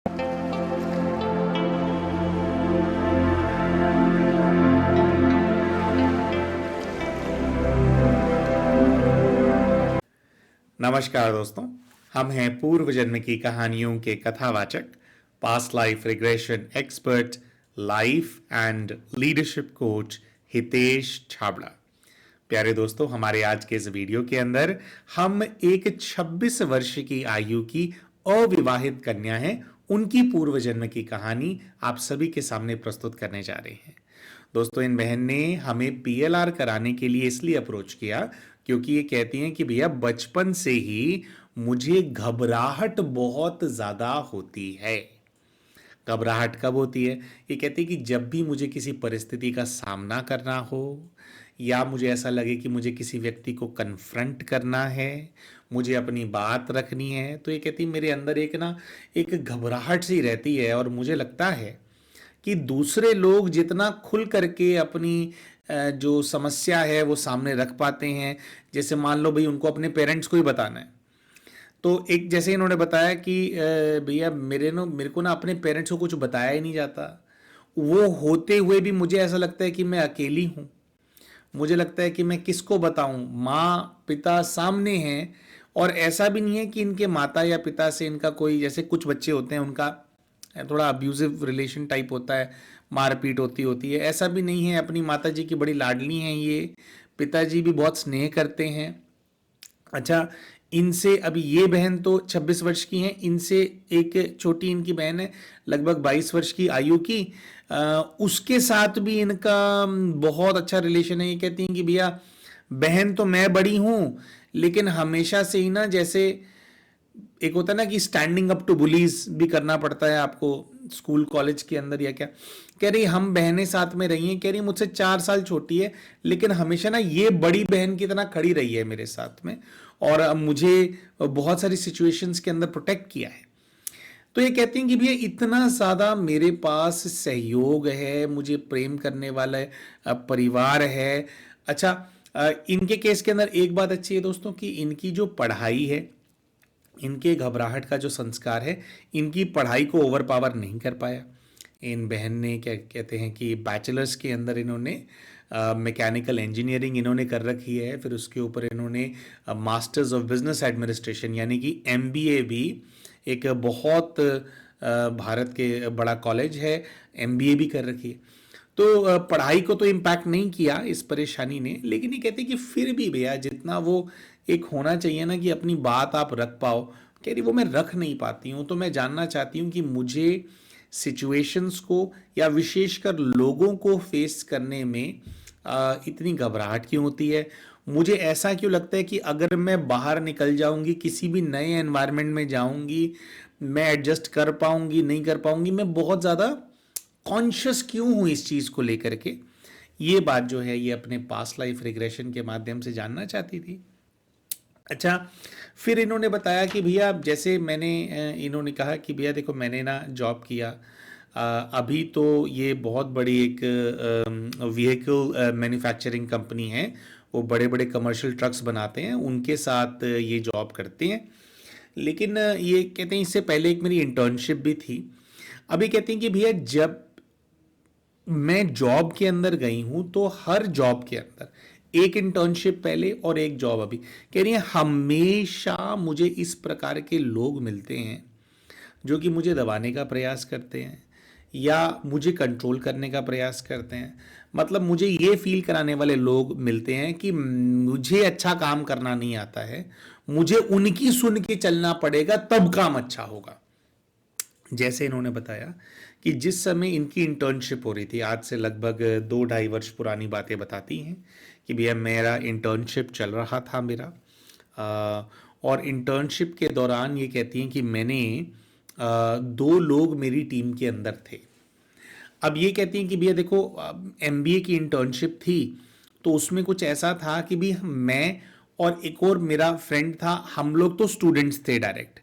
नमस्कार दोस्तों, हम हैं पूर्व जन्म की कहानियों के कथावाचक, past life regression expert, life and leadership coach Hitesh Chhabra. प्यारे दोस्तों, हमारे आज के इस वीडियो के अंदर हम एक 26 वर्ष की आयु की अविवाहित कन्या हैं, उनकी पूर्व जन्म की कहानी आप सभी के सामने प्रस्तुत करने जा रहे हैं। दोस्तों, इन बहन ने हमें पीएलआर कराने के लिए इसलिए अप्रोच किया क्योंकि ये कहती हैं कि भैया बचपन से ही मुझे घबराहट बहुत ज्यादा होती है। घबराहट कब होती है? ये कहती है कि जब भी मुझे किसी परिस्थिति का सामना करना हो या मुझे ऐसा लगे कि मुझे किसी व्यक्ति को कन्फ्रंट करना है, मुझे अपनी बात रखनी है, तो ये कहती है मेरे अंदर एक घबराहट सी रहती है और मुझे लगता है कि दूसरे लोग जितना खुल करके अपनी जो समस्या है वो सामने रख पाते हैं। जैसे मान लो भाई उनको अपने पेरेंट्स को ही बताना है, तो एक जैसे इन्होंने बताया कि भैया मेरे को ना अपने पेरेंट्स को कुछ बताया ही नहीं जाता। वो होते हुए भी मुझे ऐसा लगता है कि मैं अकेली हूँ। मुझे लगता है कि मैं किसको बताऊं, माँ पिता सामने हैं और ऐसा भी नहीं है कि इनके माता या पिता से इनका कोई, जैसे कुछ बच्चे होते हैं उनका थोड़ा अब्यूजिव रिलेशन टाइप होता है, मारपीट होती होती है, ऐसा भी नहीं है। अपनी माता जी की बड़ी लाडली हैं ये, पिताजी भी बहुत स्नेह करते हैं। अच्छा, इनसे अभी ये बहन तो 26 वर्ष की हैं, इनसे एक छोटी इनकी बहन है लगभग 22 वर्ष की आयु की। उसके साथ भी इनका बहुत अच्छा रिलेशन है। ये कहती हैं कि भैया बहन तो मैं बड़ी हूं, लेकिन हमेशा से ही ना, जैसे एक होता है ना कि स्टैंडिंग अप टू बुलीज भी करना पड़ता है आपको स्कूल कॉलेज के अंदर या क्या। कह रही हम बहनें साथ में रही हैं, कह रही मुझसे 4 साल छोटी है, लेकिन हमेशा ना ये बड़ी बहन की तरह खड़ी रही है मेरे साथ में और मुझे बहुत सारी सिचुएशंस के अंदर प्रोटेक्ट किया है। तो ये कहती हैं कि भैया इतना ज़्यादा मेरे पास सहयोग है, मुझे प्रेम करने वाला परिवार है। अच्छा, इनके केस के अंदर एक बात अच्छी है दोस्तों कि इनकी जो पढ़ाई है, इनके घबराहट का जो संस्कार है, इनकी पढ़ाई को ओवर पावर नहीं कर पाया। इन बहन ने क्या कहते हैं कि बैचलर्स के अंदर इन्होंने मैकेनिकल इंजीनियरिंग इन्होंने कर रखी है, फिर उसके ऊपर इन्होंने मास्टर्स ऑफ बिजनेस एडमिनिस्ट्रेशन यानी कि एमबीए भी, एक बहुत भारत के बड़ा कॉलेज है, एमबीए भी कर रखी है। तो पढ़ाई को तो इम्पैक्ट नहीं किया इस परेशानी ने, लेकिन ये कहते कि फिर भी भैया जितना वो एक होना चाहिए ना कि अपनी बात आप रख पाओ, कह रही वो मैं रख नहीं पाती हूँ। तो मैं जानना चाहती हूँ कि मुझे सिचुएशंस को या विशेषकर लोगों को फेस करने में इतनी घबराहट क्यों होती है? मुझे ऐसा क्यों लगता है कि अगर मैं बाहर निकल जाऊंगी, किसी भी नए एनवायरनमेंट में जाऊंगी, मैं एडजस्ट कर पाऊंगी नहीं कर पाऊंगी? मैं बहुत ज़्यादा कॉन्शियस क्यों हूं इस चीज़ को लेकर के? ये बात जो है ये अपने पास्ट लाइफ रिग्रेशन के माध्यम से जानना चाहती थी। अच्छा, फिर इन्होंने बताया कि भैया जैसे इन्होंने कहा कि भैया देखो मैंने ना जॉब किया, अभी तो ये बहुत बड़ी एक व्हीकल मैन्युफैक्चरिंग कंपनी है, वो बड़े बड़े कमर्शियल ट्रक्स बनाते हैं, उनके साथ ये जॉब करते हैं। लेकिन ये कहते हैं इससे पहले एक मेरी इंटर्नशिप भी थी। अभी कहते हैं कि भैया जब मैं जॉब के अंदर गई हूं तो हर जॉब के अंदर एक इंटर्नशिप पहले और एक जॉब अभी, कह रही है हमेशा मुझे इस प्रकार के लोग मिलते हैं जो कि मुझे दबाने का प्रयास करते हैं या मुझे कंट्रोल करने का प्रयास करते हैं। मतलब मुझे ये फील कराने वाले लोग मिलते हैं कि मुझे अच्छा काम करना नहीं आता है, मुझे उनकी सुन के चलना पड़ेगा तब काम अच्छा होगा। जैसे इन्होंने बताया कि जिस समय इनकी इंटर्नशिप हो रही थी, आज से लगभग 2-2.5 वर्ष पुरानी बातें बताती हैं कि भैया मेरा इंटर्नशिप चल रहा था मेरा, और इंटर्नशिप के दौरान ये कहती हैं कि मैंने 2 लोग मेरी टीम के अंदर थे। अब ये कहती हैं कि भैया देखो एमबीए की इंटर्नशिप थी, तो उसमें कुछ ऐसा था कि भी मैं और एक और मेरा फ्रेंड था, हम लोग तो स्टूडेंट्स थे डायरेक्ट,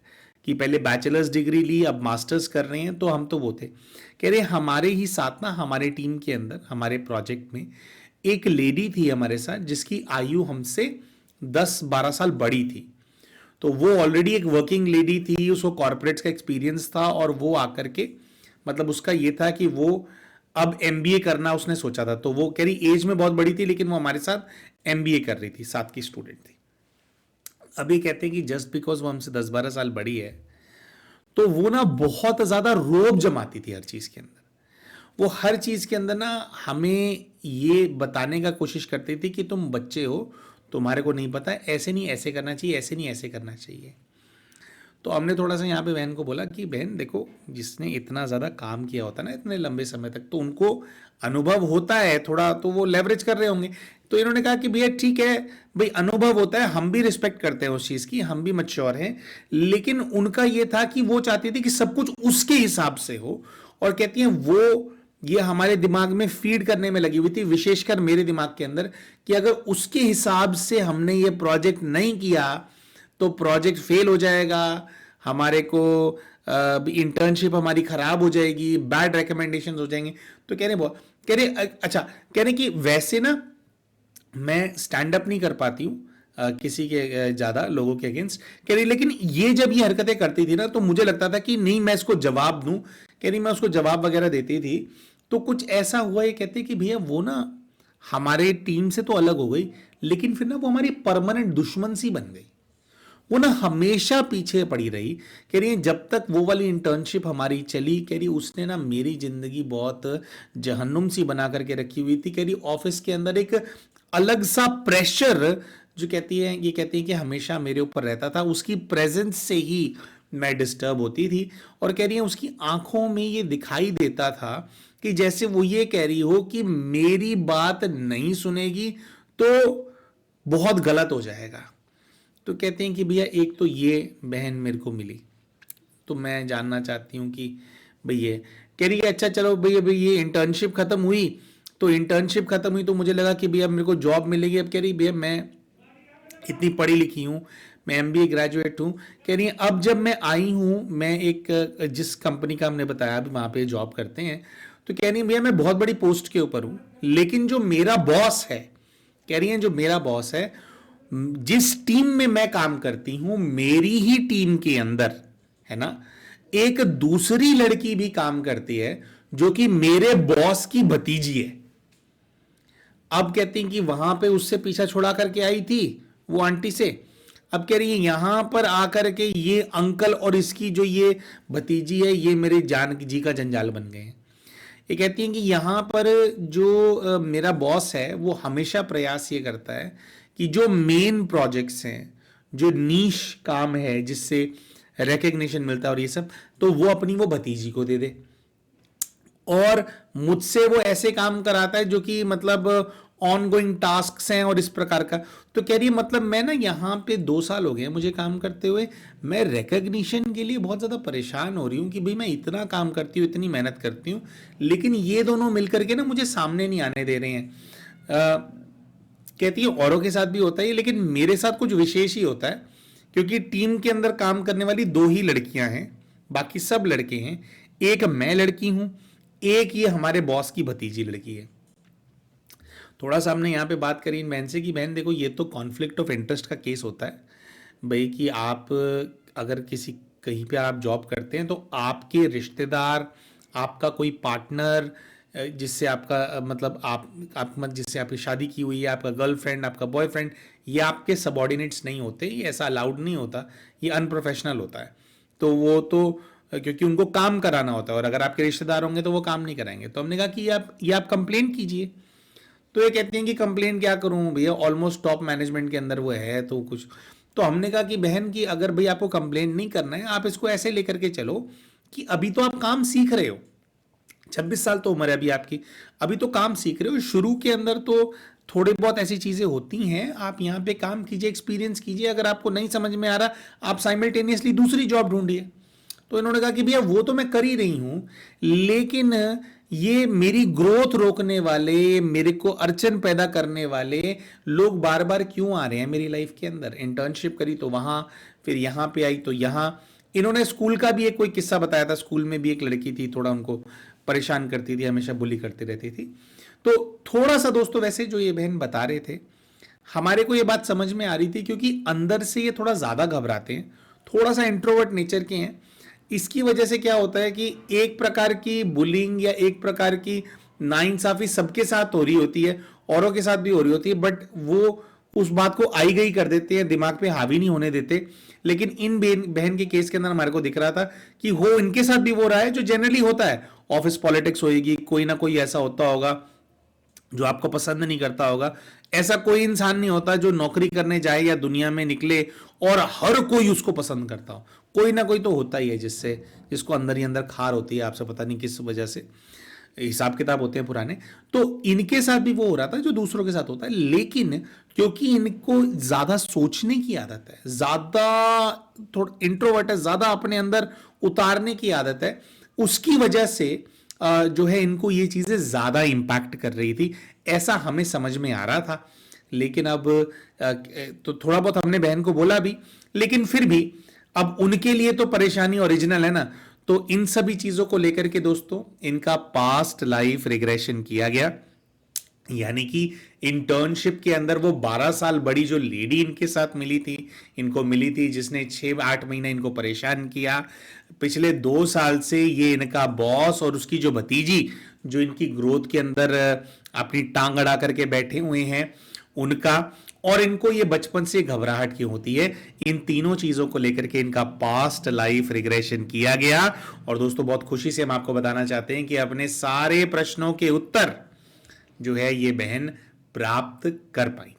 कि पहले बैचलर्स डिग्री ली अब मास्टर्स कर रहे हैं, तो हम तो वो थे। कह रहे हमारे ही साथ ना, हमारे टीम के अंदर हमारे प्रोजेक्ट में एक लेडी थी हमारे साथ जिसकी आयु हमसे 10-12 साल बड़ी थी। तो वो ऑलरेडी एक वर्किंग लेडी थी, उसको कॉर्पोरेट्स का एक्सपीरियंस था, और वो आकर के मतलब उसका ये था कि वो अब एमबीए करना उसने सोचा था। तो वो कह रही एज में बहुत बड़ी थी, लेकिन वो हमारे साथ एमबीए कर रही थी, साथ की स्टूडेंट थी। अभी कहते हैं कि जस्ट बिकॉज वो हमसे 10-12 साल बड़ी है, तो वो ना बहुत ज्यादा रोब जमाती थी हर चीज के अंदर। वो हर चीज के अंदर ना हमें ये बताने का कोशिश करती थी कि तुम बच्चे हो, तुम्हारे को नहीं पता, ऐसे नहीं ऐसे करना चाहिए, ऐसे नहीं ऐसे करना चाहिए। तो हमने थोड़ा सा यहाँ पे बहन को बोला कि बहन देखो, जिसने इतना ज़्यादा काम किया होता है ना इतने लंबे समय तक, तो उनको अनुभव होता है थोड़ा, तो वो लेवरेज कर रहे होंगे। तो इन्होंने कहा कि भैया ठीक है भाई, अनुभव होता है, हम भी रिस्पेक्ट करते हैं उस चीज़ की, हम भी मैच्योर हैं, लेकिन उनका ये था कि वो चाहती थी कि सब कुछ उसके हिसाब से हो। और कहती हैं वो ये हमारे दिमाग में फीड करने में लगी हुई थी, विशेषकर मेरे दिमाग के अंदर, कि अगर उसके हिसाब से हमने ये प्रोजेक्ट नहीं किया तो प्रोजेक्ट फेल हो जाएगा, हमारे को इंटर्नशिप हमारी खराब हो जाएगी, बैड रिकमेंडेशन हो जाएंगे। तो कह रहे अच्छा, कह रहे कि वैसे ना मैं स्टैंड अप नहीं कर पाती हूँ किसी के ज्यादा लोगों के अगेंस्ट। कह रही लेकिन ये जब ये हरकतें करती थी ना, तो मुझे लगता था कि नहीं मैं इसको जवाब दूं। कह रही मैं उसको जवाब वगैरह देती थी, तो कुछ ऐसा हुआ, ये कहते कि भैया वो ना हमारे टीम से तो अलग हो गई, लेकिन फिर ना वो हमारी परमानेंट दुश्मन सी बन गई। वो ना हमेशा पीछे पड़ी रही। कह रही है जब तक वो वाली इंटर्नशिप हमारी चली, कह रही उसने ना मेरी जिंदगी बहुत जहन्नुम सी बना करके रखी हुई थी। कह रही ऑफिस के अंदर एक अलग सा प्रेशर, जो कहती है ये कहती है कि हमेशा मेरे ऊपर रहता था, उसकी प्रेजेंस से ही मैं डिस्टर्ब होती थी। और कह रही है उसकी आंखों में ये दिखाई देता था कि जैसे वो ये कह रही हो कि मेरी बात नहीं सुनेगी तो बहुत गलत हो जाएगा। तो कहते हैं कि भैया एक तो ये बहन मेरे को मिली, तो मैं जानना चाहती हूँ कि भैया, कह रही है अच्छा चलो भैया भैया ये इंटर्नशिप खत्म हुई, तो इंटर्नशिप खत्म हुई तो मुझे लगा कि भैया मेरे को जॉब मिलेगी। अब कह रही भैया मैं इतनी पढ़ी लिखी हूँ, मैं एमबीए ग्रेजुएट हूँ। कह रही है अब जब मैं आई हूँ, मैं एक जिस कंपनी का हमने बताया अभी वहाँ पे जॉब करते हैं, तो कह रही है भैया मैं बहुत बड़ी पोस्ट के ऊपर हूँ, लेकिन जो मेरा बॉस है, कह रही है जो मेरा बॉस है, जिस टीम में मैं काम करती हूं, मेरी ही टीम के अंदर है ना एक दूसरी लड़की भी काम करती है जो कि मेरे बॉस की भतीजी है। अब कहती हैं कि वहां पे उससे पीछा छुड़ा करके आई थी वो आंटी से, अब कह रही है यहां पर आकर के ये अंकल और इसकी जो ये भतीजी है, ये मेरे जान जी का जंजाल बन गए हैं। ये कहती हैं कि यहाँ पर जो मेरा बॉस है वो हमेशा प्रयास ये करता है कि जो मेन प्रोजेक्ट्स हैं, जो नीश काम है जिससे रिकग्निशन मिलता है और ये सब, तो वो अपनी वो भतीजी को दे दे, और मुझसे वो ऐसे काम कराता है जो कि मतलब ऑन गोइंग टास्क हैं और इस प्रकार का। तो कह रही है मतलब मैं ना यहाँ पे 2 साल हो गए मुझे काम करते हुए, मैं रिकग्निशन के लिए बहुत ज़्यादा परेशान हो रही हूँ कि भाई मैं इतना काम करती हूँ, इतनी मेहनत करती हूँ, लेकिन ये दोनों मिलकर के ना मुझे सामने नहीं आने दे रहे हैं। कहती है औरों के साथ भी होता है, लेकिन मेरे साथ कुछ विशेष ही होता है, क्योंकि टीम के अंदर काम करने वाली 2 ही लड़कियां हैं, बाकी सब लड़के हैं। एक मैं लड़की हूं, एक ये हमारे बॉस की भतीजी लड़की है। थोड़ा सा हमने यहाँ पे बात करी इन बहन से कि बहन देखो ये तो कॉन्फ्लिक्ट ऑफ इंटरेस्ट का केस होता है भाई, कि आप अगर किसी कहीं पे आप जॉब करते हैं तो आपके रिश्तेदार, आपका कोई पार्टनर जिससे आपका मतलब आप मत जिससे आपकी शादी की हुई है, आपका गर्लफ्रेंड, आपका बॉयफ्रेंड, ये आपके सबॉर्डिनेट्स नहीं होते, ये ऐसा अलाउड नहीं होता, ये अनप्रोफेशनल होता है। तो वो तो क्योंकि उनको काम कराना होता है, और अगर आपके रिश्तेदार होंगे तो वो काम नहीं कराएंगे। तो हमने कहा कि ये आप कंप्लेंट कीजिए। तो ये कहती हैं कि कंप्लेंट क्या करूं भैया, ऑलमोस्ट टॉप मैनेजमेंट के अंदर वो है तो कुछ। तो हमने कहा कि बहन की अगर भाई आपको कंप्लेंट नहीं करना है, आप इसको ऐसे लेकर के चलो कि अभी तो आप काम सीख रहे हो, 26 साल तो उम्र है अभी आपकी, अभी तो काम सीख रहे हो, शुरू के अंदर तो थोड़ी बहुत ऐसी चीजें होती हैं, आप यहाँ पे काम कीजिए, एक्सपीरियंस कीजिए, अगर आपको नहीं समझ में आ रहा आप साइमल्टेनियसली दूसरी जॉब ढूंढिए। तो इन्होंने कहा कि भैया वो तो मैं कर ही रही हूं, लेकिन ये मेरी ग्रोथ रोकने वाले, मेरे को अड़चन पैदा करने वाले लोग बार बार क्यों आ रहे हैं मेरी लाइफ के अंदर। इंटर्नशिप करी तो वहां, फिर यहाँ पे आई तो यहाँ। इन्होंने स्कूल का भी एक कोई किस्सा बताया था, स्कूल में भी एक लड़की थी, थोड़ा उनको परेशान करती थी, हमेशा बुली करती रहती थी। तो थोड़ा सा दोस्तों वैसे जो ये बहन बता रहे थे, हमारे को ये बात समझ में आ रही थी क्योंकि अंदर से ये थोड़ा ज़्यादा घबराते हैं, थोड़ा सा इंट्रोवर्ट नेचर के हैं। इसकी वजह से क्या होता है कि एक प्रकार की बुलिंग या एक प्रकार की नाइंसाफी सबके साथ हो रही होती है, औरों के साथ भी हो रही होती है, बट वो उस बात को आई गई कर देते हैं, दिमाग पे हावी नहीं होने देते। लेकिन इन बहन के केस के अंदर हमारे को दिख रहा था कि हो इनके साथ भी वो रहा है जो जनरली होता है। ऑफिस पॉलिटिक्स होएगी, कोई ना कोई ऐसा होता होगा जो आपको पसंद नहीं करता होगा। ऐसा कोई इंसान नहीं होता जो नौकरी करने जाए या दुनिया में निकले और हर कोई उसको पसंद करता हो। कोई ना कोई तो होता ही है जिसको अंदर ही अंदर खार होती है, आपसे पता नहीं किस वजह से, हिसाब किताब होते हैं पुराने। तो इनके साथ भी वो हो रहा था जो दूसरों के साथ होता है, लेकिन क्योंकि इनको ज्यादा सोचने की आदत है, ज्यादा थोड़ा इंट्रोवर्ट है, ज्यादा अपने अंदर उतारने की आदत है, उसकी वजह से जो है इनको ये चीजें ज्यादा इंपैक्ट कर रही थी, ऐसा हमें समझ में आ रहा था। लेकिन अब तो थोड़ा बहुत हमने बहन को बोला भी, लेकिन फिर भी अब उनके लिए तो परेशानी ओरिजिनल है ना। तो इन सभी चीजों को लेकर के दोस्तों इनका पास्ट लाइफ रिग्रेशन किया गया। यानी कि इंटर्नशिप के अंदर वो 12 साल बड़ी जो लेडी इनके साथ इनको मिली थी, जिसने 6-8 महीने इनको परेशान किया, पिछले 2 साल से ये इनका बॉस और उसकी जो भतीजी जो इनकी ग्रोथ के अंदर अपनी टांग अड़ा करके बैठे हुए हैं उनका, और इनको ये बचपन से घबराहट क्यों होती है, इन तीनों चीजों को लेकर के इनका पास्ट लाइफ रिग्रेशन किया गया। और दोस्तों बहुत खुशी से हम आपको बताना चाहते हैं कि अपने सारे प्रश्नों के उत्तर जो है ये बहन प्राप्त कर पाई थी।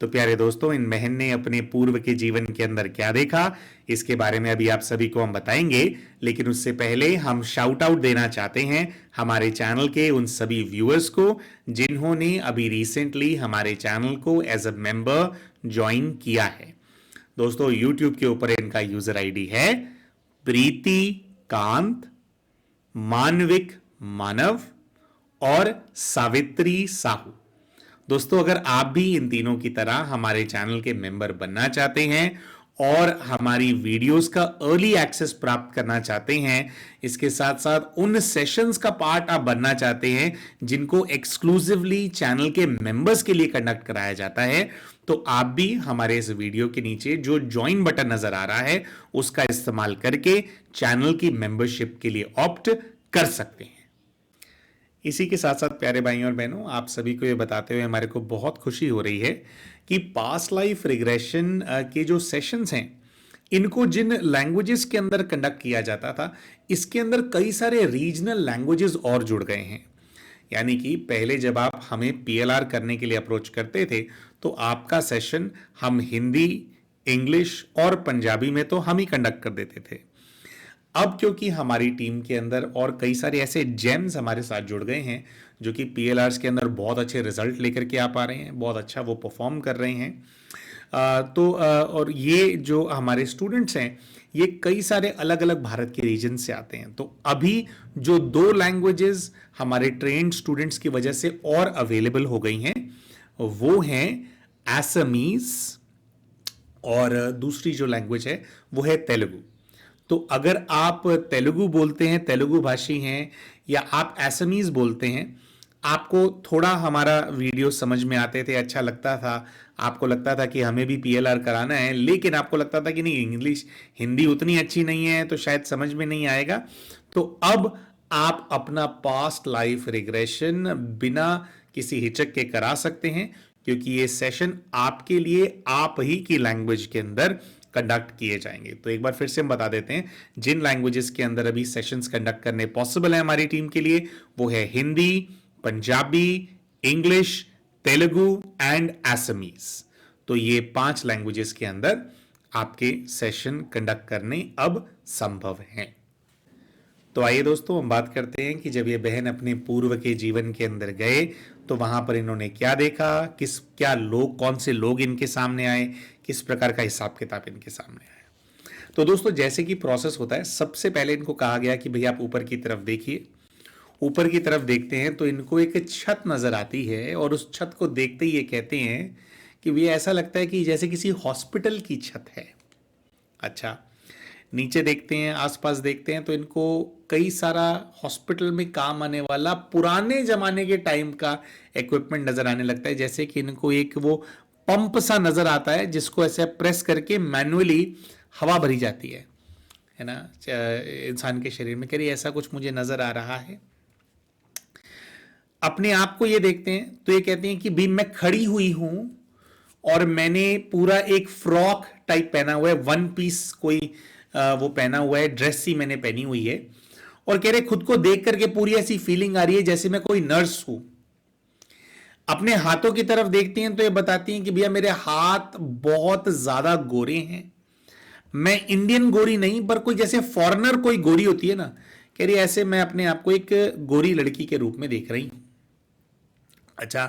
तो प्यारे दोस्तों, इन बहन ने अपने पूर्व के जीवन के अंदर क्या देखा, इसके बारे में अभी आप सभी को हम बताएंगे। लेकिन उससे पहले हम शाउट आउट देना चाहते हैं हमारे चैनल के उन सभी व्यूअर्स को जिन्होंने अभी रिसेंटली हमारे चैनल को एज अ मेंबर ज्वाइन किया है। दोस्तों यूट्यूब के ऊपर इनका यूजर आईडी है प्रीति कांत, मानविक मानव और सावित्री साहू। दोस्तों अगर आप भी इन तीनों की तरह हमारे चैनल के मेंबर बनना चाहते हैं और हमारी वीडियोस का अर्ली एक्सेस प्राप्त करना चाहते हैं, इसके साथ साथ उन सेशंस का पार्ट आप बनना चाहते हैं जिनको एक्सक्लूसिवली चैनल के मेंबर्स के लिए कंडक्ट कराया जाता है, तो आप भी हमारे इस वीडियो के नीचे जो ज्वाइन बटन नजर आ रहा है उसका इस्तेमाल करके चैनल की मेंबरशिप के लिए ऑप्ट कर सकते हैं। इसी के साथ साथ प्यारे भाइयों और बहनों, आप सभी को ये बताते हुए हमारे को बहुत खुशी हो रही है कि पास्ट लाइफ रिग्रेशन के जो सेशंस हैं इनको जिन लैंग्वेजेस के अंदर कंडक्ट किया जाता था, इसके अंदर कई सारे रीजनल लैंग्वेजेस और जुड़ गए हैं। यानी कि पहले जब आप हमें पीएलआर करने के लिए अप्रोच करते थे तो आपका सेशन हम हिंदी, इंग्लिश और पंजाबी में तो हम ही कंडक्ट कर देते थे। अब क्योंकि हमारी टीम के अंदर और कई सारे ऐसे जेम्स हमारे साथ जुड़ गए हैं जो कि पीएलआर्स के अंदर बहुत अच्छे रिजल्ट लेकर के आ पा रहे हैं, बहुत अच्छा वो परफॉर्म कर रहे हैं, और ये जो हमारे स्टूडेंट्स हैं ये कई सारे अलग अलग भारत के रीजन से आते हैं। तो अभी जो 2 लैंग्वेजेस हमारे ट्रेंड स्टूडेंट्स की वजह से और अवेलेबल हो गई हैं वो हैं असमीज, और दूसरी जो लैंग्वेज है वो है तेलुगु। तो अगर आप तेलुगु बोलते हैं, तेलुगु भाषी हैं, या आप असमीज बोलते हैं, आपको थोड़ा हमारा वीडियो समझ में आते थे, अच्छा लगता था, आपको लगता था कि हमें भी पीएलआर कराना है, लेकिन आपको लगता था कि नहीं इंग्लिश हिंदी उतनी अच्छी नहीं है तो शायद समझ में नहीं आएगा, तो अब आप अपना पास्ट लाइफ रिग्रेशन बिना किसी हिचक के करा सकते हैं, क्योंकि ये सेशन आपके लिए आप ही की लैंग्वेज के अंदर कंडक्ट किए जाएंगे। तो एक बार फिर से हम बता देते हैं जिन लैंग्वेजेस के अंदर अभी सेशंस कंडक्ट करने पॉसिबल है हमारी टीम के लिए, वो है Hindi, Punjabi, English, Telugu and Assamese. तो ये 5 लैंग्वेजेस के अंदर आपके सेशन कंडक्ट करने अब संभव हैं। तो आइए दोस्तों हम बात करते हैं कि जब ये बहन अपने पूर्व के जीवन के अंदर गए तो वहां पर इन्होंने क्या देखा, कौन से लोग इनके सामने आए, किस प्रकार का हिसाब किताब इनके सामने आया। तो दोस्तों जैसे कि प्रोसेस होता है, सबसे पहले इनको कहा गया कि भैया आप ऊपर की तरफ देखिए। ऊपर की तरफ देखते हैं तो इनको एक छत नजर आती है, और उस छत को देखते ही ये कहते हैं कि भैया ऐसा लगता है कि जैसे किसी हॉस्पिटल की छत है। अच्छा, नीचे देखते हैं, आसपास देखते हैं तो इनको कई सारा हॉस्पिटल में काम आने वाला पुराने जमाने के टाइम का इक्विपमेंट नजर आने लगता है, जैसे कि इनको एक वो पंप सा नजर आता है जिसको ऐसे प्रेस करके मैनुअली हवा भरी जाती है ना, इंसान के शरीर में। कह रही ऐसा कुछ मुझे नजर आ रहा है। अपने आप को ये देखते हैं तो ये कहते हैं कि भी मैं खड़ी हुई हूं और मैंने पूरा एक फ्रॉक टाइप पहना हुआ है, वन पीस कोई वो पहना हुआ है, ड्रेस सी मैंने पहनी हुई है। और कह रहे खुद को देख करके पूरी ऐसी फीलिंग आ रही है जैसे मैं कोई नर्स हूं। अपने हाथों की तरफ देखती हैं तो ये बताती हैं कि भैया मेरे हाथ बहुत ज्यादा गोरे हैं। मैं इंडियन गोरी नहीं, पर कोई जैसे फॉरेनर कोई गोरी होती है ना, कह रही ऐसे मैं अपने आप को एक गोरी लड़की के रूप में देख रही हूं। अच्छा,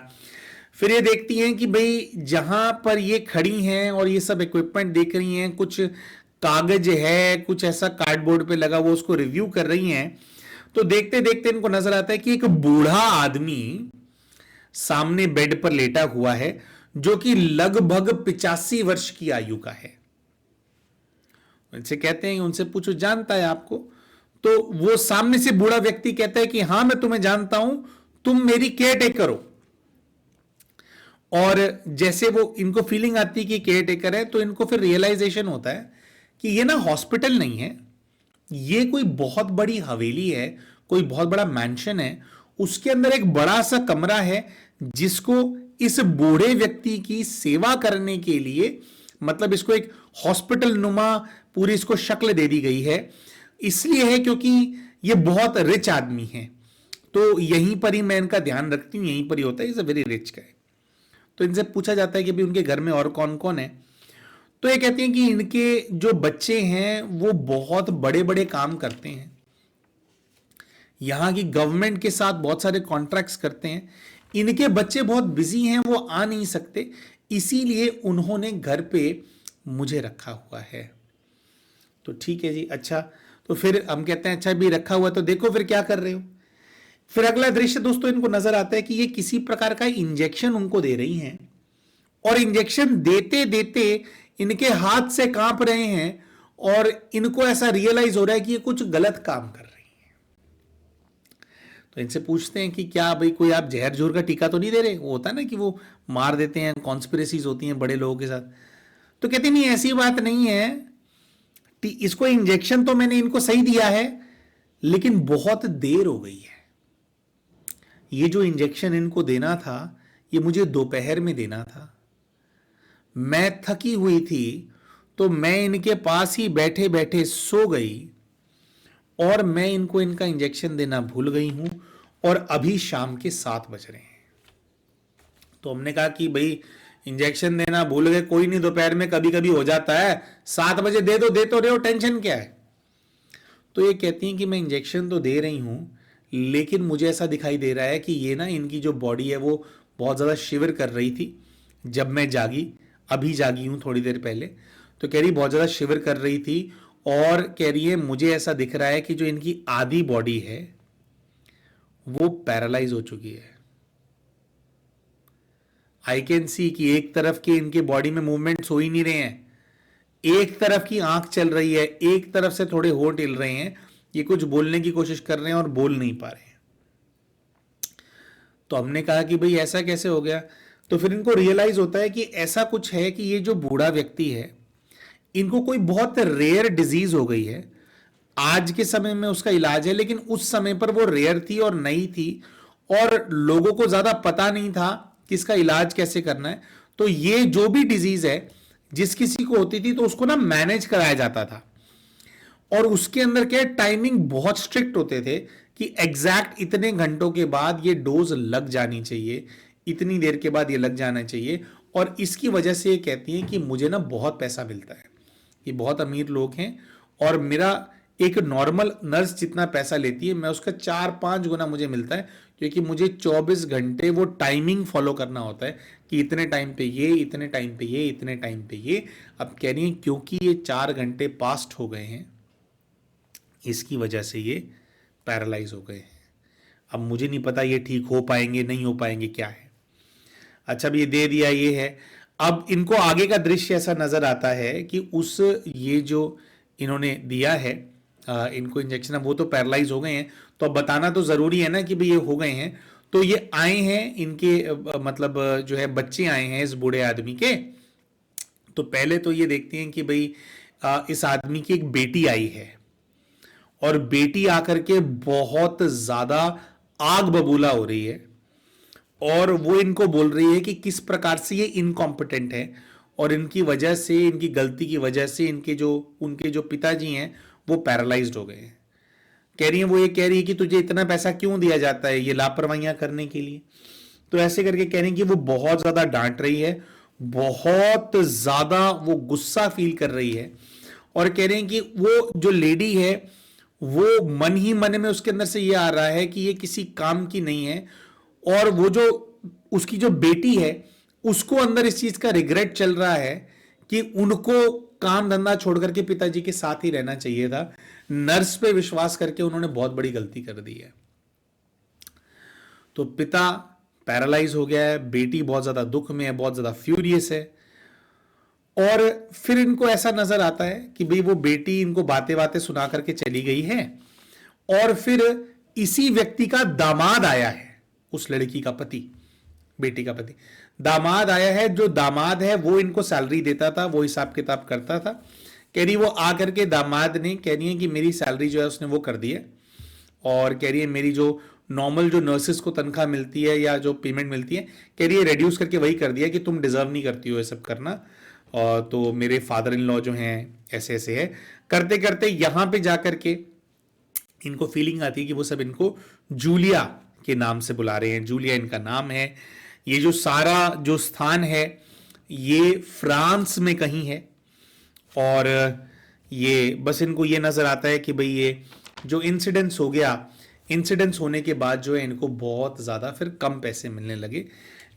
फिर ये देखती हैं कि भाई जहां पर ये खड़ी हैं और ये सब इक्विपमेंट देख रही हैं, कुछ कागज है, कुछ ऐसा कार्डबोर्ड पे लगा, वो उसको रिव्यू कर रही हैं। तो देखते देखते इनको नजर आता है कि एक बूढ़ा आदमी सामने बेड पर लेटा हुआ है जो कि लगभग 85 वर्ष की आयु का है। उनसे कहते हैं, उनसे पूछो जानता है आपको? तो वो सामने से बूढ़ा व्यक्ति कहता है कि हाँ मैं तुम्हें जानता हूं, तुम मेरी केयर टेकर हो। और जैसे वो इनको फीलिंग आती है कि केयर टेकर है, तो इनको फिर रियलाइजेशन होता है कि ये ना हॉस्पिटल नहीं है, ये कोई बहुत बड़ी हवेली है, कोई बहुत बड़ा मैंशन है। उसके अंदर एक बड़ा सा कमरा है जिसको इस बूढ़े व्यक्ति की सेवा करने के लिए, मतलब इसको एक हॉस्पिटल नुमा पूरी इसको शक्ल दे दी गई है। इसलिए है क्योंकि ये बहुत रिच आदमी है, तो यहीं पर ही मैं इनका ध्यान रखती हूं, यहीं पर ही होता है, इज अ वेरी रिच गाय। तो इनसे पूछा जाता है कि भाई उनके घर में और कौन कौन है। तो ये कहते हैं कि इनके जो बच्चे हैं वो बहुत बड़े बड़े काम करते हैं, यहां की गवर्नमेंट के साथ बहुत सारे कॉन्ट्रैक्ट्स करते हैं। इनके बच्चे बहुत बिजी हैं, वो आ नहीं सकते, इसीलिए उन्होंने घर पे मुझे रखा हुआ है। तो ठीक है जी, अच्छा। तो फिर हम कहते हैं अच्छा भी रखा हुआ, तो देखो फिर क्या कर रहे हो। फिर अगला दृश्य दोस्तों इनको नजर आता है कि ये किसी प्रकार का इंजेक्शन उनको दे रही हैं, और इंजेक्शन देते देते इनके हाथ से कांप रहे हैं, और इनको ऐसा रियलाइज हो रहा है कि ये कुछ गलत काम कर रही है। तो इनसे पूछते हैं कि क्या भाई कोई आप जहर जोर का टीका तो नहीं दे रहे? वो होता है ना कि वो मार देते हैं, कॉन्स्पिरेसीज होती हैं बड़े लोगों के साथ। तो कहते नहीं ऐसी बात नहीं है, इसको इंजेक्शन तो मैंने इनको सही दिया है, लेकिन बहुत देर हो गई है। ये जो इंजेक्शन इनको देना था ये मुझे दोपहर में देना था, मैं थकी हुई थी, तो मैं इनके पास ही बैठे बैठे सो गई, और मैं इनको इनका इंजेक्शन देना भूल गई हूं, और अभी शाम के 7 बज रहे हैं। तो हमने कहा कि भाई इंजेक्शन देना भूल गए, कोई नहीं, दोपहर में कभी कभी हो जाता है, 7 बजे दे दो, दे तो रहे हो, टेंशन क्या है। तो ये कहती हैं कि मैं इंजेक्शन तो दे रही हूं, लेकिन मुझे ऐसा दिखाई दे रहा है कि ये ना इनकी जो बॉडी है वो बहुत ज़्यादा शिवर कर रही थी जब मैं जागी, अभी जागी हूँ थोड़ी देर पहले। तो कह रही बहुत ज़्यादा शिवर कर रही थी, और कह रही है मुझे ऐसा दिख रहा है कि जो इनकी आधी बॉडी है वो पैरालाइज हो चुकी है। आई कैन सी कि एक तरफ के इनके बॉडी में मूवमेंट्स हो ही नहीं रहे हैं, एक तरफ की आंख चल रही है, एक तरफ से थोड़े होंठ हिल रहे हैं, ये कुछ बोलने की कोशिश कर रहे हैं और बोल नहीं पा रहे हैं। तो हमने कहा कि भाई ऐसा कैसे हो गया। तो फिर इनको रियलाइज होता है कि ऐसा कुछ है कि ये जो बूढ़ा व्यक्ति है, इनको कोई बहुत रेयर डिजीज हो गई है। आज के समय में उसका इलाज है, लेकिन उस समय पर वो रेयर थी और नई थी, और लोगों को ज्यादा पता नहीं था कि इसका इलाज कैसे करना है। तो ये जो भी डिजीज है जिस किसी को होती थी, तो उसको ना मैनेज कराया जाता था, और उसके अंदर क्या टाइमिंग बहुत स्ट्रिक्ट होते थे कि एग्जैक्ट इतने घंटों के बाद ये डोज लग जानी चाहिए, इतनी देर के बाद ये लग जाना चाहिए। और इसकी वजह से ये कहती हैं कि मुझे ना बहुत पैसा मिलता है, ये बहुत अमीर लोग हैं, और मेरा एक नॉर्मल नर्स जितना पैसा लेती है, मैं उसका 4-5 गुना मुझे मिलता है, क्योंकि मुझे 24 घंटे वो टाइमिंग फॉलो करना होता है कि इतने टाइम पे ये, इतने टाइम पे ये, इतने टाइम पे ये। अब कह रही है क्योंकि ये 4 घंटे पास्ट हो गए हैं, इसकी वजह से ये पैरालाइज हो गए हैं। अब मुझे नहीं पता ये ठीक हो पाएंगे नहीं हो पाएंगे, क्या है। अच्छा, अब ये दे दिया, ये है। अब इनको आगे का दृश्य ऐसा नजर आता है कि उस ये जो इन्होंने दिया है इनको इंजेक्शन, अब वो तो पैरालाइज हो गए हैं, तो अब बताना तो जरूरी है ना कि भाई ये हो गए हैं। तो ये आए हैं इनके मतलब जो है बच्चे आए हैं इस बूढ़े आदमी के। तो पहले तो ये देखते हैं कि भाई इस आदमी की एक बेटी आई है और बेटी आकर के बहुत ज्यादा आग बबूला हो रही है और वो इनको बोल रही है कि किस प्रकार से ये इनकॉम्पिटेंट है और इनकी वजह से, इनकी गलती की वजह से उनके जो पिताजी हैं वो पैरालाइज्ड हो गए हैं। कह रही है, वो ये कह रही है कि तुझे इतना पैसा क्यों दिया जाता है ये लापरवाहियां करने के लिए। तो ऐसे करके कह रही है कि वो बहुत ज्यादा डांट रही है, बहुत ज्यादा वो गुस्सा फील कर रही है और कह रहे हैं कि वो जो लेडी है वो मन ही मन में उसके अंदर से ये आ रहा है कि ये किसी काम की नहीं है और वो जो उसकी जो बेटी है उसको अंदर इस चीज का रिग्रेट चल रहा है कि उनको काम धंधा छोड़ करके पिताजी के साथ ही रहना चाहिए था। नर्स पे विश्वास करके उन्होंने बहुत बड़ी गलती कर दी है। तो पिता पैरालाइज हो गया है, बेटी बहुत ज्यादा दुख में है, बहुत ज्यादा फ्यूरियस है और फिर इनको ऐसा नजर आता है कि भाई वो बेटी इनको बातें बातें सुना करके चली गई है और फिर इसी व्यक्ति का दामाद आया है, उस लड़की का पति, बेटी का पति दामाद आया है। जो दामाद है वो इनको सैलरी देता था, वो हिसाब किताब करता था। कह रही वो आकर के दामाद ने कह रही है कि मेरी सैलरी जो है उसने वो कर दी है और कह रही है मेरी जो नॉर्मल जो नर्सेस को तनख्वाह मिलती है या जो पेमेंट मिलती है कह रही है रिड्यूस करके वही कर दिया कि तुम डिजर्व नहीं करती हो ये सब करना। और तो मेरे फादर इन लॉ जो हैं ऐसे ऐसे है। करते करते यहां पे जाकर के इनको फीलिंग आती है कि वो सब इनको जूलिया के नाम से बुला रहे हैं, जूलिया इनका नाम है। ये जो सारा जो स्थान है ये फ्रांस में कहीं है और ये बस इनको ये नजर आता है कि भाई ये जो इंसिडेंट्स हो गया, इंसिडेंट्स होने के बाद जो है इनको बहुत ज़्यादा फिर कम पैसे मिलने लगे,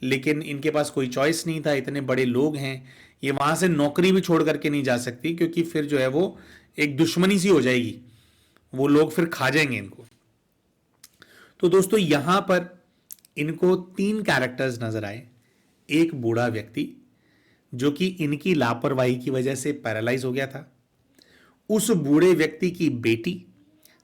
लेकिन इनके पास कोई चॉइस नहीं था, इतने बड़े लोग हैं, ये वहाँ से नौकरी भी छोड़ करके नहीं जा सकती क्योंकि फिर जो है वो एक दुश्मनी सी हो जाएगी, वो लोग फिर खा जाएंगे इनको। तो दोस्तों यहाँ पर इनको 3 कैरेक्टर्स नजर आए। एक बूढ़ा व्यक्ति जो कि इनकी लापरवाही की वजह से पैरालाइज हो गया था, उस बूढ़े व्यक्ति की बेटी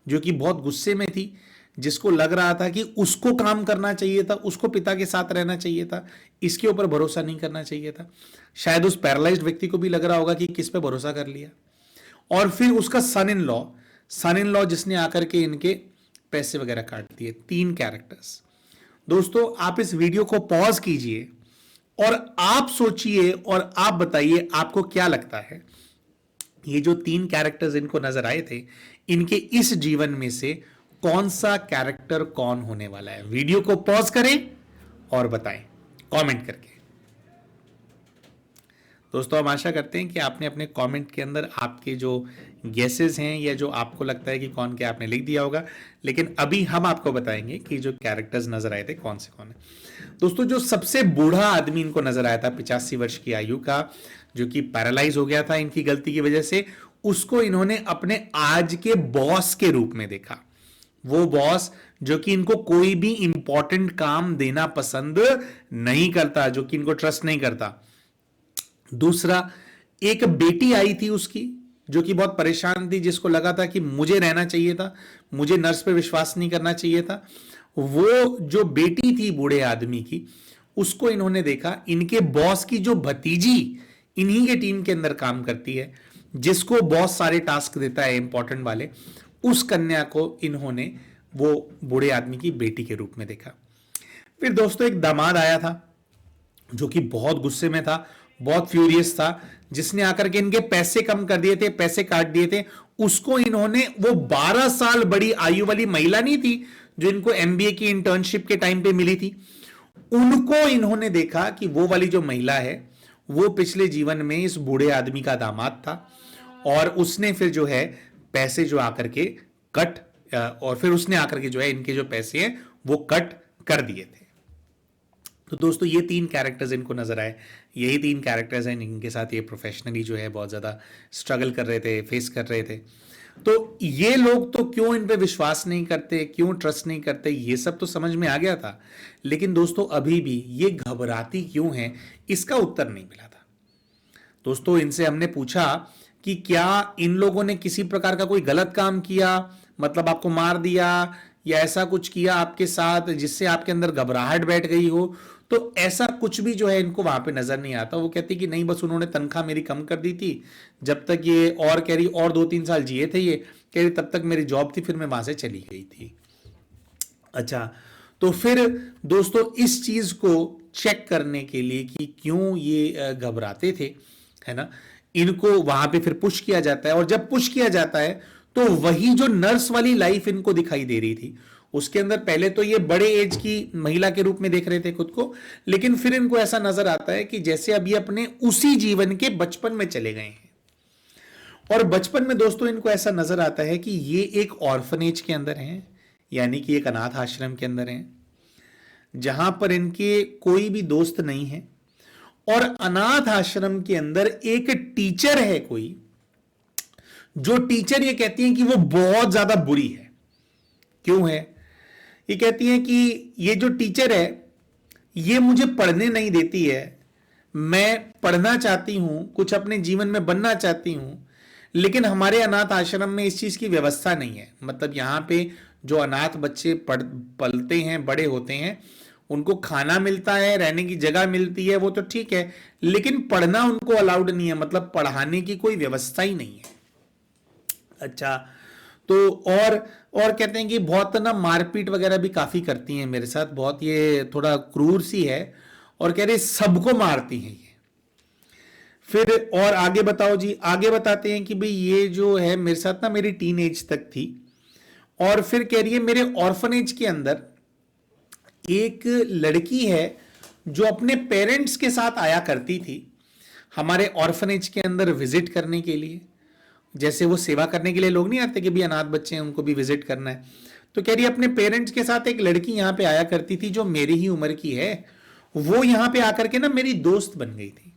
जो कि बहुत गुस्से में थी, जिसको लग रहा था कि उसको काम करना चाहिए था, उसको पिता के साथ रहना चाहिए था, इसके ऊपर भरोसा नहीं करना चाहिए था। शायद उस पैरालाइज्ड व्यक्ति को भी लग रहा होगा कि किस पे भरोसा कर लिया। और फिर उसका सन इन लॉ जिसने आकर के इनके पैसे वगैरह काट दिए। 3 कैरेक्टर्स। दोस्तों आप इस वीडियो को पॉज कीजिए और आप सोचिए और आप बताइए आपको क्या लगता है ये जो 3 कैरेक्टर्स इनको नजर आए थे, इनके इस जीवन में से कौन सा कैरेक्टर कौन होने वाला है। वीडियो को पॉज करें और बताएं कमेंट करके। दोस्तों हम आशा करते हैं कि आपने अपने कमेंट के अंदर आपके जो गेसेस हैं या जो आपको लगता है कि कौन क्या आपने लिख दिया होगा, लेकिन अभी हम आपको बताएंगे कि जो कैरेक्टर्स नजर आए थे कौन से कौन है। दोस्तों जो सबसे बूढ़ा आदमी इनको नजर आया था 85 वर्ष की आयु का, जो कि पैरालाइज हो गया था इनकी गलती की वजह से, उसको इन्होंने अपने आज के बॉस के रूप में देखा। वो बॉस जो कि इनको कोई भी इंपॉर्टेंट काम देना पसंद नहीं करता, जो कि इनको ट्रस्ट नहीं करता। दूसरा, एक बेटी आई थी उसकी जो कि बहुत परेशान थी, जिसको लगा था कि मुझे रहना चाहिए था, मुझे नर्स पे विश्वास नहीं करना चाहिए था। वो जो बेटी थी बूढ़े आदमी की, उसको इन्होंने देखा। इनके बॉस की जो भतीजी इन्हीं के टीम के अंदर काम करती है, जिसको बॉस सारे टास्क देता है इंपॉर्टेंट वाले, उस कन्या को इन्होंने वो बूढ़े आदमी की बेटी के रूप में देखा। फिर दोस्तों एक दामाद आया था जो कि बहुत गुस्से में था, बहुत फ्यूरियस था, जिसने आकर के इनके पैसे कम कर दिए थे, पैसे काट दिए थे। उसको इन्होंने, वो 12 साल बड़ी आयु वाली महिला नहीं थी जो इनको एमबीए की इंटर्नशिप के टाइम पे मिली थी, उनको इन्होंने देखा कि वो वाली जो महिला है वो पिछले जीवन में इस बूढ़े आदमी का दामाद था और उसने फिर जो है पैसे जो आकर के कट, और फिर उसने आकर के जो है इनके जो पैसे हैं वो कट कर दिए थे। तो दोस्तों ये 3 कैरेक्टर्स इनको नजर आए। यही 3 कैरेक्टर्स हैं इनके साथ ये प्रोफेशनली जो है बहुत ज्यादा स्ट्रगल कर रहे थे, फेस कर रहे थे। तो ये लोग तो क्यों इन पे विश्वास नहीं करते, क्यों ट्रस्ट नहीं करते, ये सब तो समझ में आ गया था, लेकिन दोस्तों अभी भी ये घबराती क्यों है, इसका उत्तर नहीं मिला था। दोस्तों इनसे हमने पूछा कि क्या इन लोगों ने किसी प्रकार का कोई गलत काम किया, मतलब आपको मार दिया या ऐसा कुछ किया आपके साथ जिससे आपके अंदर घबराहट बैठ गई हो, तो ऐसा कुछ भी जो है इनको वहां पे नजर नहीं आता। वो कहती कि नहीं, बस उन्होंने तनख्वाह मेरी कम कर दी थी, जब तक ये, और कह रही और 2-3 साल जिए थे ये, कह रही तब तक मेरी जॉब थी, फिर मैं वहां से चली गई थी। अच्छा, तो फिर दोस्तों इस चीज को चेक करने के लिए कि क्यों ये घबराते थे, है ना, इनको वहां पे फिर पुश किया जाता है। और जब पुश किया जाता है तो वही जो नर्स वाली लाइफ इनको दिखाई दे रही थी, उसके अंदर पहले तो ये बड़े एज की महिला के रूप में देख रहे थे खुद को, लेकिन फिर इनको ऐसा नजर आता है कि जैसे अभी अपने उसी जीवन के बचपन में चले गए हैं। और बचपन में दोस्तों इनको ऐसा नजर आता है कि ये एक ऑर्फनेज के अंदर हैं, यानी कि एक अनाथ आश्रम के अंदर हैं, जहां पर इनके कोई भी दोस्त नहीं है। और अनाथ आश्रम के अंदर एक टीचर है कोई, जो टीचर ये कहती है कि वो बहुत ज्यादा बुरी है। क्यों है? ये कहती है कि ये जो टीचर है ये मुझे पढ़ने नहीं देती है, मैं पढ़ना चाहती हूं, कुछ अपने जीवन में बनना चाहती हूं, लेकिन हमारे अनाथ आश्रम में इस चीज की व्यवस्था नहीं है। मतलब यहां पे जो अनाथ बच्चे पलते हैं, बड़े होते हैं, उनको खाना मिलता है, रहने की जगह मिलती है, वो तो ठीक है, लेकिन पढ़ना उनको अलाउड नहीं है, मतलब पढ़ाने की कोई व्यवस्था ही नहीं है। अच्छा, तो और कहते हैं कि बहुत ना मारपीट वगैरह भी काफी करती हैं मेरे साथ, बहुत ये थोड़ा क्रूर सी है, और कह रहे सबको मारती हैं ये। फिर और आगे बताओ जी, आगे बताते हैं कि भाई ये जो है मेरे साथ ना मेरी टीन एज तक थी, और फिर कह रही है मेरे ऑर्फनेज के अंदर एक लड़की है जो अपने पेरेंट्स के साथ आया करती थी हमारे ऑर्फनेज के अंदर विजिट करने के लिए। जैसे वो सेवा करने के लिए लोग नहीं आते कि भी अनाथ बच्चे हैं उनको भी विजिट करना है, तो कह रही है अपने पेरेंट्स के साथ एक लड़की यहां पे आया करती थी जो मेरी ही उम्र की है, वो यहां पे आकर के ना मेरी दोस्त बन गई थी।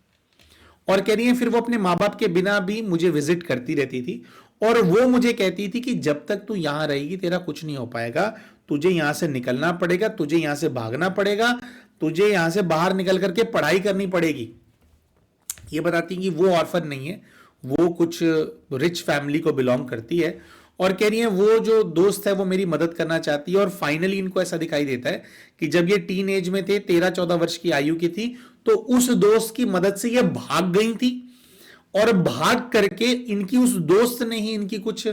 और कह रही है फिर वो अपने माँ बाप के बिना भी मुझे विजिट करती रहती थी, और वो मुझे कहती थी कि जब तक तू यहां रहेगी तेरा कुछ नहीं हो पाएगा, तुझे यहां से निकलना पड़ेगा, तुझे यहां से भागना पड़ेगा, तुझे यहां से बाहर निकल करके पढ़ाई करनी पड़ेगी। ये बताती कि वो ऑर्फन नहीं है, वो कुछ रिच फैमिली को बिलोंग करती है, और कह रही है वो जो दोस्त है वो मेरी मदद करना चाहती है। और फाइनली इनको ऐसा दिखाई देता है कि जब ये टीन एज में थे, 13-14 वर्ष की आयु की थी, तो उस दोस्त की मदद से ये भाग गई थी, और भाग करके इनकी उस दोस्त ने ही इनकी कुछ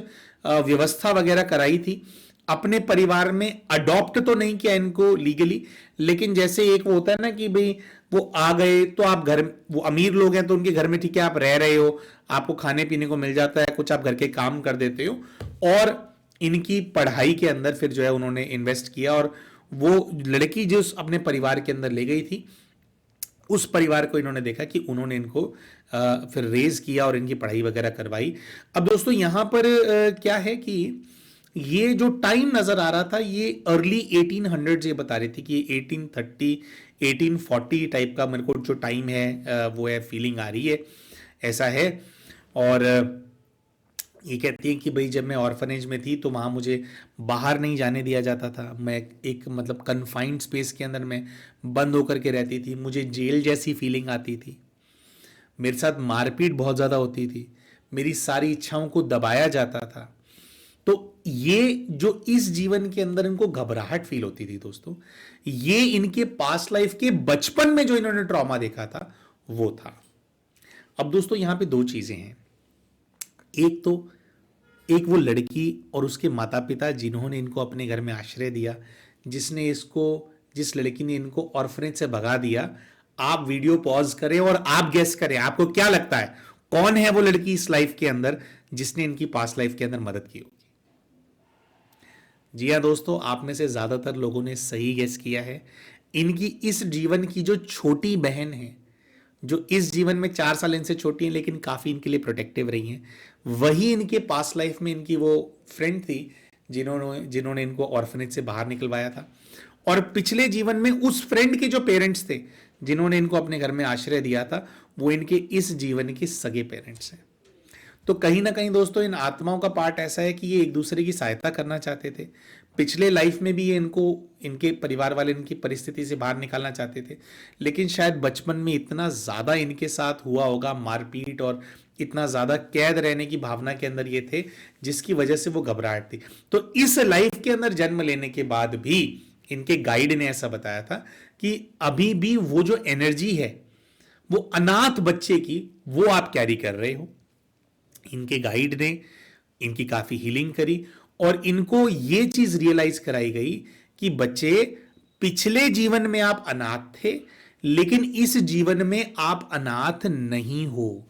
व्यवस्था वगैरह कराई थी। अपने परिवार में अडॉप्ट तो नहीं किया इनको लीगली, लेकिन जैसे एक वो होता है ना कि भाई वो आ गए तो आप घर, वो अमीर लोग हैं तो उनके घर में ठीक है आप रह रहे हो, आपको खाने पीने को मिल जाता है, कुछ आप घर के काम कर देते हो, और इनकी पढ़ाई के अंदर फिर जो है उन्होंने इन्वेस्ट किया। और वो लड़की जो अपने परिवार के अंदर ले गई थी, उस परिवार को इन्होंने देखा कि उन्होंने इनको फिर रेज किया और इनकी पढ़ाई वगैरह करवाई। अब दोस्तों यहां पर क्या है कि ये जो टाइम नजर आ रहा था ये अर्ली 1800 ये बता रही थी कि 1830 1840 टाइप का मेरे को जो टाइम है वो है, फीलिंग आ रही है, ऐसा है। और ये कहती है कि भाई जब मैं ऑर्फनेज में थी तो वहाँ मुझे बाहर नहीं जाने दिया जाता था, मैं एक मतलब कन्फाइंड स्पेस के अंदर मैं बंद होकर के रहती थी, मुझे जेल जैसी फीलिंग आती थी, मेरे साथ मारपीट बहुत ज़्यादा होती थी, मेरी सारी इच्छाओं को दबाया जाता था। तो ये जो इस जीवन के अंदर इनको घबराहट फील होती थी दोस्तों, ये इनके पास्ट लाइफ के बचपन में जो इन्होंने ट्रॉमा देखा था वो था। अब दोस्तों यहां पे दो चीजें हैं, एक तो एक वो लड़की और उसके माता पिता जिन्होंने इनको अपने घर में आश्रय दिया, जिस लड़की ने इनको ऑर्फनेज से भगा दिया। आप वीडियो पॉज करें और आप गेस करें आपको क्या लगता है कौन है वो लड़की इस लाइफ के अंदर जिसने इनकी पास्ट लाइफ के अंदर मदद की होगी। जी हाँ दोस्तों, आप में से ज्यादातर लोगों ने सही गेस किया है। इनकी इस जीवन की जो छोटी बहन है, जो इस जीवन में 4 साल इनसे छोटी है लेकिन काफी इनके लिए रही हैं, वही इनके पास्ट लाइफ में इनकी वो फ्रेंड थी जिन्होंने इनको ऑर्फनेज से बाहर निकलवाया था। और पिछले जीवन में उस फ्रेंड के जो पेरेंट्स थे जिन्होंने इनको अपने घर में आश्रय दिया था, वो इनके इस जीवन के सगे पेरेंट्स हैं। तो कहीं ना कहीं दोस्तों इन आत्माओं का पार्ट ऐसा है कि ये एक दूसरे की सहायता करना चाहते थे। पिछले लाइफ में भी ये इनके परिवार वाले इनकी परिस्थिति से बाहर निकालना चाहते थे, लेकिन शायद बचपन में इतना ज़्यादा इनके साथ हुआ होगा मारपीट और इतना ज्यादा कैद रहने की भावना के अंदर ये थे, जिसकी वजह से वो घबराहट थी। तो इस लाइफ के अंदर जन्म लेने के बाद भी इनके गाइड ने ऐसा बताया था कि अभी भी वो जो एनर्जी है वो अनाथ बच्चे की, वो आप कैरी कर रहे हो। इनके गाइड ने इनकी काफी हीलिंग करी और इनको ये चीज रियलाइज कराई गई कि बच्चे, पिछले जीवन में आप अनाथ थे, लेकिन इस जीवन में आप अनाथ नहीं हो।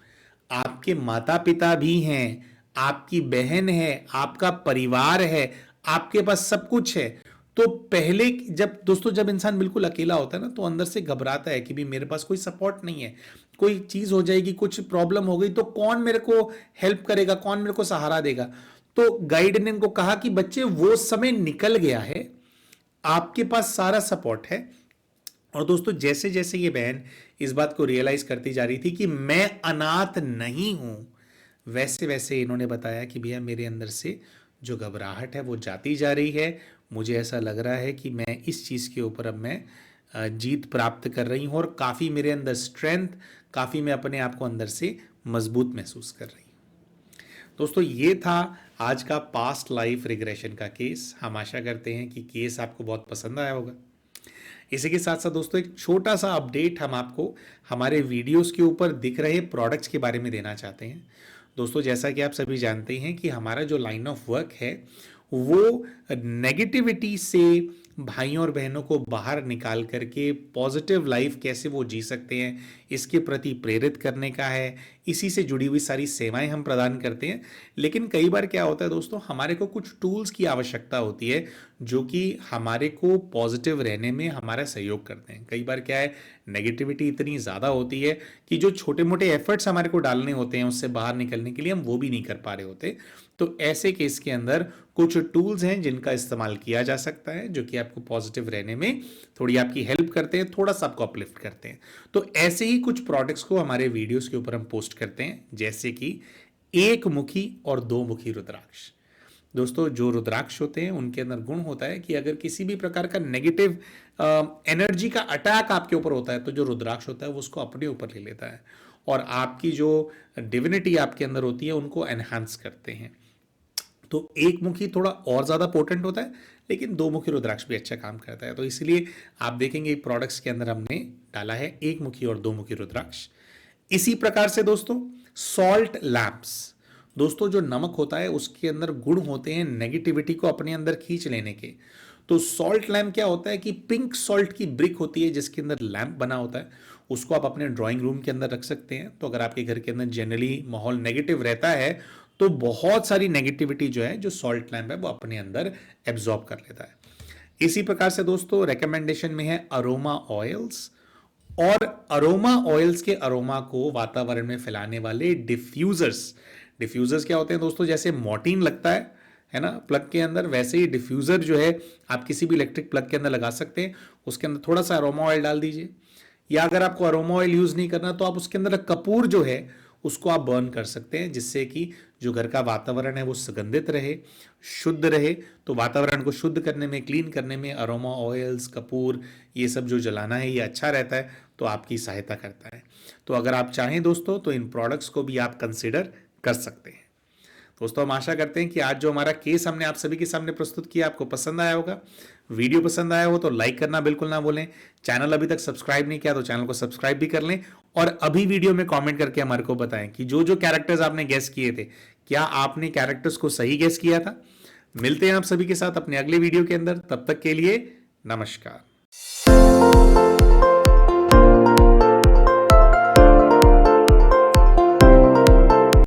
आपके माता पिता भी हैं, आपकी बहन है, आपका परिवार है, आपके पास सब कुछ है। तो पहले जब दोस्तों, जब इंसान बिल्कुल अकेला होता है ना, तो अंदर से घबराता है कि भी मेरे पास कोई सपोर्ट नहीं है, कोई चीज हो जाएगी, कुछ प्रॉब्लम हो गई तो कौन मेरे को हेल्प करेगा, कौन मेरे को सहारा देगा। तो गाइड ने इनको कहा कि बच्चे, वो समय निकल गया है, आपके पास सारा सपोर्ट है। और दोस्तों, जैसे जैसे ये बहन इस बात को रियलाइज करती जा रही थी कि मैं अनाथ नहीं हूं, वैसे वैसे इन्होंने बताया कि भैया मेरे अंदर से जो घबराहट है वो जाती जा रही है। मुझे ऐसा लग रहा है कि मैं इस चीज़ के ऊपर अब मैं जीत प्राप्त कर रही हूँ और काफ़ी मेरे अंदर स्ट्रेंथ, काफ़ी मैं अपने आप को अंदर से मजबूत महसूस कर रही हूँ। दोस्तों, ये था आज का पास्ट लाइफ रिग्रेशन का केस। हम आशा करते हैं कि केस आपको बहुत पसंद आया होगा। इसी के साथ साथ दोस्तों, एक छोटा सा अपडेट हम आपको हमारे वीडियोस के ऊपर दिख रहे प्रोडक्ट्स के बारे में देना चाहते हैं। दोस्तों, जैसा कि आप सभी जानते हैं कि हमारा जो लाइन ऑफ वर्क है वो नेगेटिविटी से भाइयों और बहनों को बाहर निकाल करके पॉजिटिव लाइफ कैसे वो जी सकते हैं, इसके प्रति प्रेरित करने का है। इसी से जुड़ी हुई सारी सेवाएं हम प्रदान करते हैं। लेकिन कई बार क्या होता है दोस्तों, हमारे को कुछ टूल्स की आवश्यकता होती है जो कि हमारे को पॉजिटिव रहने में हमारा सहयोग करते हैं। कई बार क्या है, नेगेटिविटी इतनी ज़्यादा होती है कि जो छोटे मोटे एफर्ट्स हमारे को डालने होते हैं उससे बाहर निकलने के लिए, हम वो भी नहीं कर पा रहे होते। तो ऐसे केस के अंदर कुछ टूल्स हैं जिनका इस्तेमाल किया जा सकता है, जो कि आपको पॉजिटिव रहने में थोड़ी आपकी हेल्प करते हैं, थोड़ा सा आपको अपलिफ्ट करते हैं। तो ऐसे ही कुछ प्रोडक्ट्स को हमारे वीडियोस के ऊपर हम पोस्ट करते हैं, जैसे कि एक मुखी और दो मुखी रुद्राक्ष। दोस्तों, जो रुद्राक्ष होते हैं उनके अंदर गुण होता है कि अगर किसी भी प्रकार का नेगेटिव एनर्जी का अटैक आपके ऊपर होता है तो जो रुद्राक्ष होता है वो उसको अपने ऊपर ले लेता है और आपकी जो डिविनिटी आपके अंदर होती है उनको एनहांस करते हैं। तो एक मुखी थोड़ा और ज्यादा पोटेंट होता है, लेकिन दो मुखी रुद्राक्ष भी अच्छा काम करता है। तो इसलिए आप देखेंगे प्रोडक्ट्स के अंदर हमने डाला है एक मुखी और दो मुखी रुद्राक्ष। इसी प्रकार से दोस्तों, सॉल्ट लैम्प्स। दोस्तों, जो नमक होता है उसके अंदर गुण होते हैं नेगेटिविटी को अपने अंदर खींच लेने के। तो सॉल्ट लैम्प क्या होता है कि पिंक सॉल्ट की ब्रिक होती है जिसके अंदर लैम्प बना होता है, उसको आप अपने ड्राइंग रूम के अंदर रख सकते हैं। तो अगर आपके घर के अंदर जनरली माहौल नेगेटिव रहता है तो बहुत सारी नेगेटिविटी जो है, जो सॉल्ट लैम्प है वो अपने अंदर एब्जॉर्ब कर लेता है। इसी प्रकार से दोस्तों, रिकमेंडेशन में है अरोमा ऑयल्स, और अरोमा ऑयल्स के अरोमा को वातावरण में फैलाने वाले डिफ्यूजर्स। डिफ्यूजर्स क्या होते हैं दोस्तों, जैसे मोर्टीन लगता है ना प्लग के अंदर, वैसे ही डिफ्यूजर जो है आप किसी भी इलेक्ट्रिक प्लग के अंदर लगा सकते हैं। उसके अंदर थोड़ा सा अरोमा ऑयल डाल दीजिए, या अगर आपको अरोमा ऑयल यूज नहीं करना तो आप उसके अंदर कपूर जो है उसको आप बर्न कर सकते हैं, जिससे कि जो घर का वातावरण है वो सुगंधित रहे, शुद्ध रहे। तो वातावरण को शुद्ध करने में, क्लीन करने में अरोमा ऑयल्स, कपूर, ये सब जो जलाना है ये अच्छा रहता है, तो आपकी सहायता करता है। तो अगर आप चाहें दोस्तों तो इन प्रोडक्ट्स को भी आप कंसिडर कर सकते हैं। दोस्तों, हम आशा करते हैं कि आज जो हमारा केस हमने आप सभी के सामने प्रस्तुत किया आपको पसंद आया होगा। वीडियो पसंद आया हो तो लाइक करना बिल्कुल ना भूलें। चैनल अभी तक सब्सक्राइब नहीं किया तो चैनल को सब्सक्राइब भी कर लें, और अभी वीडियो में कमेंट करके हमारे को बताएं कि जो जो कैरेक्टर्स आपने गेस किए थे, क्या आपने कैरेक्टर्स को सही गेस किया था। मिलते हैं आप सभी के साथ अपने अगले वीडियो के अंदर, तब तक के लिए नमस्कार।